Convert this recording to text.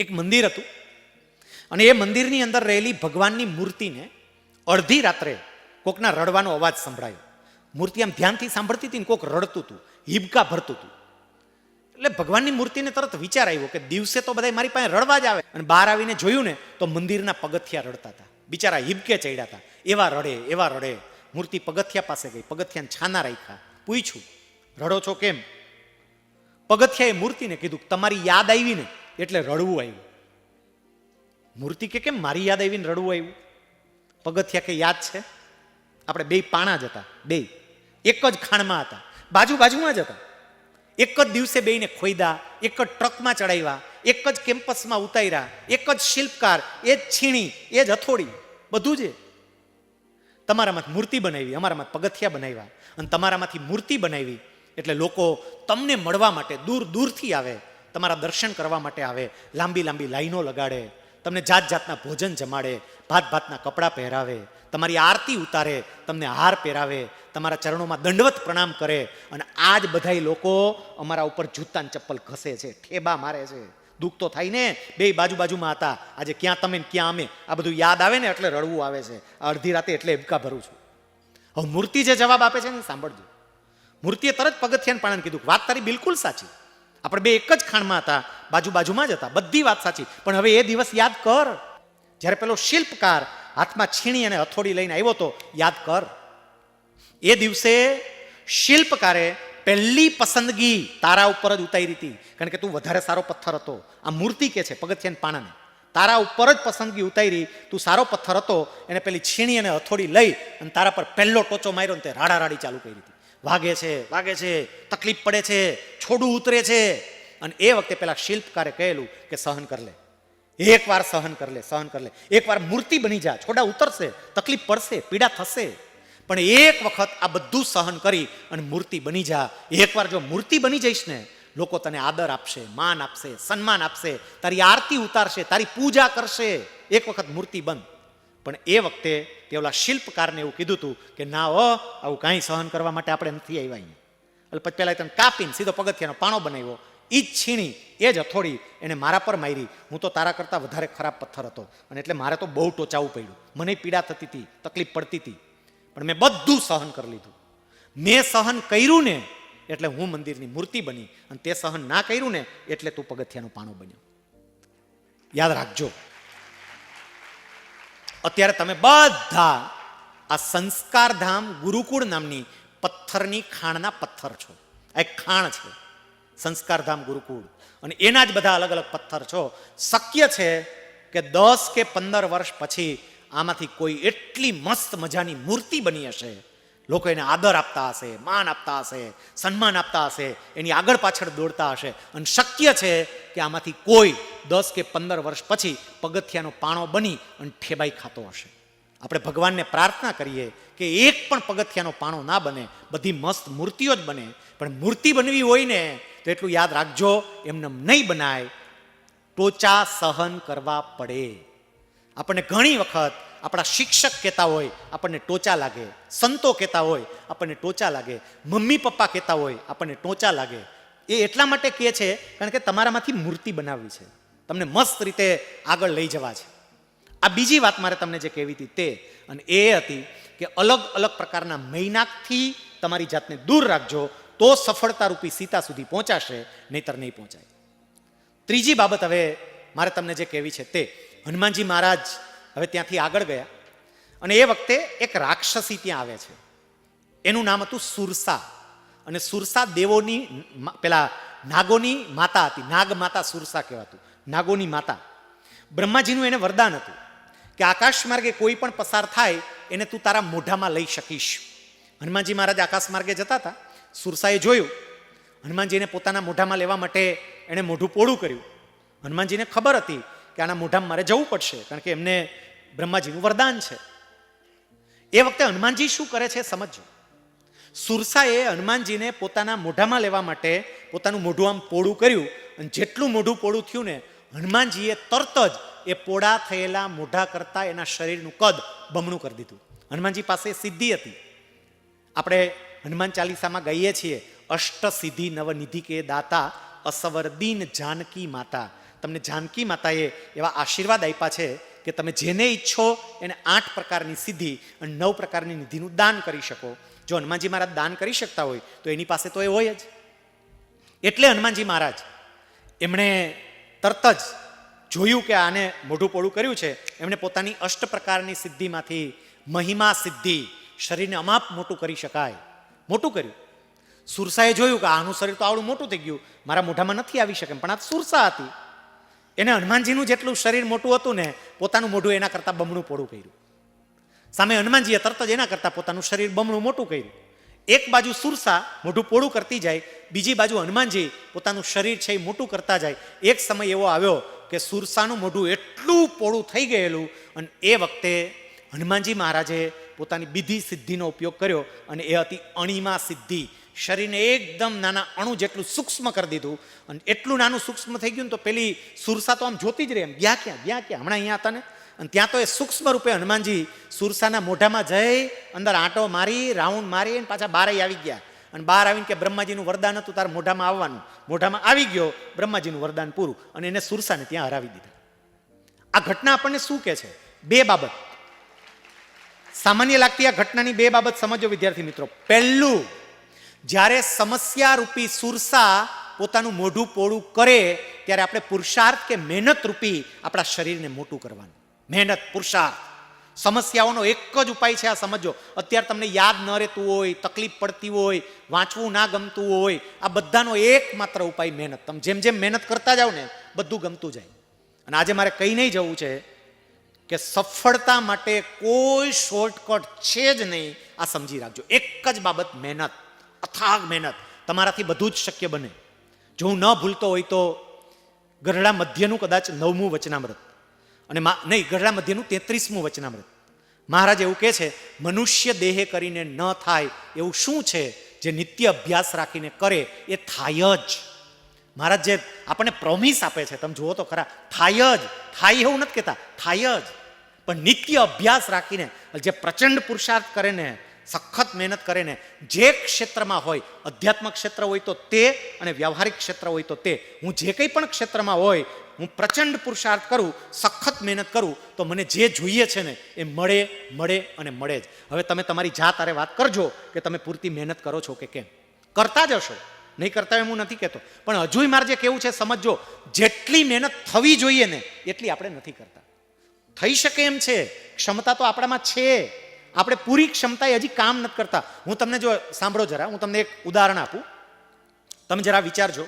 એક મંદિર હતું અને એ મંદિરની અંદર રહેલી ભગવાનની મૂર્તિને અડધી રાત્રે કોકના રડવાનો અવાજ સંભળાયો. મૂર્તિ આમ ધ્યાનથી સાંભળતી હતી ને કોક રડતું હતું, હિબકા ભરતું હતું. એટલે ભગવાનની મૂર્તિને તરત વિચાર આવ્યો કે દિવસે તો બધા મારી પાસે રડવા જ આવે, અને બહાર આવીને જોયું ને તો મંદિરના પગથિયા રડતા હતા. બિચારા હિબકે ચડ્યા હતા, એવા રડે. મૂર્તિ પગથિયા પાસે ગઈ, પગથિયાને છાના રાખ્યા, પૂછ્યું રડો છો કેમ? પગથિયાએ મૂર્તિને કીધું તમારી યાદ આવી ને એટલે રડવું આવ્યું. મૂર્તિ કે કેમ મારી યાદ આવીને રડવું આવ્યું? પગથિયા કે યાદ છે, આપણે બે પાણા જ હતા, બે એક જ ખાણમાં હતા, બાજુમાં જ હતા. એક જ દિવસે બેયને ખોઈદા, એક જ ટ્રકમાં ચડાવ્યા, એક જ કેમ્પસમાં ઉતાર્યા, એક જ શિલ્પકાર, એ જ છીણી, એ જ હથોડી, બધું જ. તમારામાંથી મૂર્તિ બનાવી, અમારામાં પગથિયા બનાવ્યા, અને તમારામાંથી મૂર્તિ બનાવી એટલે લોકો તમને મળવા માટે દૂર દૂરથી આવે, તમારા દર્શન કરવા માટે આવે, લાંબી લાંબી લાઈનો લગાડે, તમને જાત જાતના ભોજન જમાડે, ભાત ભાતના કપડાં પહેરાવે, તમારી આરતી ઉતારે, તમને હાર પહેરાવે, તમારા ચરણોમાં દંડવત પ્રણામ કરે. અને આ જ બધા લોકો અમારા ઉપર જૂતા ચપ્પલ ઘસે છે, ઠેબા મારે છે. દુઃખ તો થાય ને, બે બાજુમાં હતા, આજે ક્યાં તમે ને ક્યાં અમે. આ બધું યાદ આવે ને એટલે રડવું આવે છે. અડધી રાતે એટલે હેબકા ભરું છું. હવે મૂર્તિ જે જવાબ આપે છે ને સાંભળજો. મૂર્તિએ તરત પગથિયાને પાણાને કીધું વાત તારી બિલકુલ સાચી, આપણે બે એક જ ખાણમાં હતા, બાજુમાં જ હતા, બધી વાત સાચી, પણ હવે એ દિવસ યાદ કર જ્યારે પેલો શિલ્પકાર હાથમાં છીણી અને હથોડી લઈને આવ્યો તો, યાદ કર. એ દિવસે શિલ્પકારે પહેલી પસંદગી તારા ઉપર જ ઉતારી હતી, કારણ કે તું વધારે સારો પથ્થર હતો. આ મૂર્તિ કે છે પગથિયાને પાણાને, તારા ઉપર જ પસંદગી ઉતારી, તું સારો પથ્થર હતો. એને પેલી છીણી અને હથોડી લઈ અને તારા પર પહેલો ટોચો માર્યો ને તે રાડારાડી ચાલુ કરી હતી. વાગે છે, તકલીફ પડે છે, છોડું ઉતરે છે. અને એ વખતે પેલા શિલ્પકારે કહેલું કે સહન કર લે, એકવાર સહન કર લે, એકવાર મૂર્તિ બની જા, છોડા ઉતરશે, તકલીફ પડશે, પીડા થશે, પણ એક વખત આ બધું સહન કરી અને મૂર્તિ બની જા. એકવાર જો મૂર્તિ બની જઈશ ને, લોકો તને આદર આપશે, માન આપશે, સન્માન આપશે, તારી આરતી ઉતારશે, તારી પૂજા કરશે. એક વખત મૂર્તિ બંધ. પણ એ વખતે પેલા શિલ્પકારને એવું કીધું હતું કે ના આવું કાંઈ સહન કરવા માટે આપણે નથી આવ્યા અહીંયા. એટલે પછી પેલા તને કાપીને સીધો પગથિયાનો પાણો બનાવ્યો, એ જ છીણી, એ જ હથોડી એને મારા પર મારી. હું તો તારા કરતાં વધારે ખરાબ પથ્થર હતો, અને એટલે મારે તો બહુ ટોચાવવું પડ્યું, મને પીડા થતી હતી, તકલીફ પડતી હતી, પણ મેં બધું સહન કરી લીધું. મેં સહન કર્યું ને એટલે હું મંદિરની મૂર્તિ બની, અને તે સહન ના કર્યું ને એટલે તું પગથિયાનો પાણો બન્યો. યાદ રાખજો. અત્યારે તમે બધા આ સંસ્કારધામ ગુરુકુળ નામની પથ્થરની ખાણના પથ્થર છો. આ એક ખાણ છે સંસ્કારધામ ગુરુકુળ, અને એના જ બધા અલગ અલગ પથ્થર છો. શક્ય છે કે 10 કે 15 વર્ષ પછી આમાંથી કોઈ એટલી મસ્ત મજાની મૂર્તિ બની હશે, લોકો એને આદર આપતા હશે, માન આપતા હશે, સન્માન આપતા હશે, એની આગળ પાછળ દોડતા હશે. અને શક્ય છે કે આમાંથી કોઈ 10 કે 15 વર્ષ પછી પગથિયાનો પાણો બની અને ઠેબાઈ ખાતો હશે. આપણે ભગવાનને પ્રાર્થના કરીએ કે એક પણ પગથિયાનો પાણો ના બને, બધી મસ્ત મૂર્તિઓ જ બને. પણ મૂર્તિ બનવી હોય ને તો એટલું યાદ રાખજો, એમને નહીં બનાય, ટોચા સહન કરવા પડે. આપણને ઘણી વખત આપણા શિક્ષક કહેતા હોય આપણને ટોચા લાગે, સંતો કહેતા હોય આપણને ટોચા લાગે, મમ્મી પપ્પા કહેતા હોય આપણને ટોચા લાગે. એ એટલા માટે કહે છે કારણ કે તમારામાંથી મૂર્તિ બનાવવી છે, તમને મસ્ત રીતે આગળ લઈ જવા છે. આ બીજી વાત મારે તમને જે કહેવી હતી તે, અને એ હતી કે અલગ અલગ પ્રકારના મૈનાકથી તમારી જાતને દૂર રાખજો, તો સફળતારૂપી સીતા સુધી પહોંચાશે, નહીતર નહીં પહોંચાય. ત્રીજી બાબત હવે મારે તમને જે કહેવી છે તે, હનુમાનજી મહારાજ હવે ત્યાંથી આગળ ગયા, અને એ વખતે એક રાક્ષસી ત્યાં આવે છે. એનું નામ હતું સુરસા, અને સુરસા દેવોની પેલા નાગોની માતા હતી. નાગ માતા સુરસા કહેવાતું, નાગોની માતા. બ્રહ્માજીનું એને વરદાન હતું કે આકાશ માર્ગે કોઈ પણ પસાર થાય એને તું તારા મોઢામાં લઈ શકીશ. હનુમાનજી મહારાજ આકાશ માર્ગે જતા હતા, સુરસાએ જોયું, હનુમાનજીને પોતાના મોઢામાં લેવા માટે એણે મોઢું પોળું કર્યું. હનુમાનજીને ખબર હતી કે આના મોઢામાં મારે જવું પડશે, કારણ કે એમને બ્રહ્માજીનું વરદાન છે. એ વખતે હનુમાનજી શું કરે છે સમજો. સુરસાએ હનુમાનજીને પોતાના મોઢામાં લેવા માટે પોતાનું મોઢું આમ પોળું કર્યું, અને જેટલું મોઢું પોળું થયું ને, હનુમાનજીએ તરત જ એ પોળા થયેલા મોઢા કરતાં એના શરીરનું કદ બમણું કરી દીધું. હનુમાનજી પાસે સિદ્ધિ હતી. આપણે હનુમાન ચાલીસામાં ગાઈએ છીએ, અષ્ટ સિદ્ધિ નવનિધિ કે દાતા, અસવર દીન જાનકી માતા. તમને જાનકી માતાએ એવા આશીર્વાદ આપ્યા છે કે તમે જેને ઈચ્છો એને 8 પ્રકારની સિદ્ધિ અને 9 પ્રકારની નિધિનું દાન કરી શકો. જો હનુમાનજી મહારાજ દાન કરી શકતા હોય તો એની પાસે તો એ હોય જ. એટલે હનુમાનજી મહારાજ એમણે તરત જ જોયું કે આને મોઢું પોળું કર્યું છે, એમણે પોતાની 8 પ્રકારની સિદ્ધિમાંથી મહિમા સિદ્ધિ, શરીરને અમાપ મોટું કરી શકાય, મોટું કર્યું. સુરસાએ જોયું કે આનું શરીર તો આવડું મોટું થઈ ગયું, મારા મોઢામાં નથી આવી શકે, પણ આ સુરસા હતી. એને હનુમાનજીનું જેટલું શરીર મોટું હતું ને, પોતાનું મોઢું એના કરતાં બમણું પોળું કર્યું. સામે હનુમાનજીએ તરત જ એના કરતાં પોતાનું શરીર બમણું મોટું કર્યું. એક બાજુ સુરસા મોઢું પોળું કરતી જાય, બીજી બાજુ હનુમાનજી પોતાનું શરીર છે એ મોટું કરતા જાય. એક સમય એવો આવ્યો કે સુરસાનું મોઢું એટલું પોળું થઈ ગયેલું, અને એ વખતે હનુમાનજી મહારાજે પોતાની બીજી સિદ્ધિનો ઉપયોગ કર્યો, અને એ હતી અણિમા સિદ્ધિ. શરીરને એકદમ નાના અણુ જેટલું સૂક્ષ્મ કરી દીધું, અને એટલું નાનું સૂક્ષ્મ થઈ ગયું ને તો પેલી સુરસા તો આમ જોતી જ રહે, એમ ગયા ક્યાં હમણાં અહીંયા હતા ને. અને ત્યાં તો એ સૂક્ષ્મ રૂપે હનુમાનજી સુરસાના મોઢામાં જઈ અંદર આંટો મારી, રાઉન્ડ મારી, અને પાછા બહાર આવી ગયા. અને બહાર આવીને કે બ્રહ્માજીનું વરદાન હતું તારે મોઢામાં આવવાનું, મોઢામાં આવી ગયો, બ્રહ્માજીનું વરદાન પૂરું, અને એને સુરસાને ત્યાં હરાવી દીધા. આ ઘટના આપણને શું કહે છે? 2 બાબત. સામાન્ય લાગતી આ ઘટનાની 2 બાબત સમજો વિદ્યાર્થી મિત્રો. પહેલું, જ્યારે સમસ્યા રૂપી સુરસા પોતાનું મોઢું પોળું કરે ત્યારે આપણે પુરુષાર્થ કે મહેનત રૂપી આપણા શરીરને મોટું કરવાનું. મહેનત, પુરુષાર્થ. સમસ્યાઓનો એક જ ઉપાય છે, આ સમજો. અત્યારે તમને યાદ ન રહેતું હોય, તકલીફ પડતી હોય, વાંચવું ના ગમતું હોય, આ બધાનો એકમાત્ર ઉપાય મહેનત. તમે જેમ જેમ મહેનત કરતા જાઓ ને બધું ગમતું જાય. અને આજે મારે કહી નહીં જવું છે કે સફળતા માટે કોઈ શોર્ટકટ છે જ નહીં. આ સમજી રાખજો. એક જ બાબત, મહેનત, અથાગ મહેનત. તમારાથી બધું જ શક્ય બને. જો હું ન ભૂલતો હોય તો ગઢડા મધ્યનું કદાચ 9મું વચનામૃત, અને નહીં, ગઢડા મધ્યનું 33મું વચનામૃત. મહારાજ એવું કહે છે, મનુષ્ય દેહે કરીને ન થાય એવું શું છે જે નિત્ય અભ્યાસ રાખીને કરે એ થાય જ. મહારાજ જે આપણને પ્રોમિસ આપે છે તમે જુઓ તો ખરા, થાય જ. થાય એવું નથી કહેતા, થાય જ. પણ નિત્ય અભ્યાસ રાખીને જે પ્રચંડ પુરુષાર્થ કરે ને, સખત મહેનત કરે ને, જે ક્ષેત્રમાં હોય, અધ્યાત્મ ક્ષેત્ર હોય તો તે, અને વ્યવહારિક ક્ષેત્ર હોય તો તે, હું જે કંઈ પણ ક્ષેત્રમાં હોય, હું પ્રચંડ પુરુષાર્થ કરું, સખત મહેનત કરું, તો મને જે જોઈએ છે ને એ મળે, મળે અને મળે જ. હવે તમે તમારી જાત આરે વાત કરજો કે તમે પૂરતી મહેનત કરો છો કે કેમ. કરતા જ હશો, નહીં કરતા એમ હું નથી કહેતો, પણ હજુય મારે જે કેવું છે સમજો, જેટલી મહેનત થવી જોઈએ ને એટલી આપણે નથી કરતા. થઈ શકે એમ છે, ક્ષમતા તો આપણામાં છે, આપણે પૂરી ક્ષમતાએ હજી કામ નથી કરતા. હું તમને જો સાંભળો જરા, હું તમને એક ઉદાહરણ આપું, તમે જરા વિચારજો.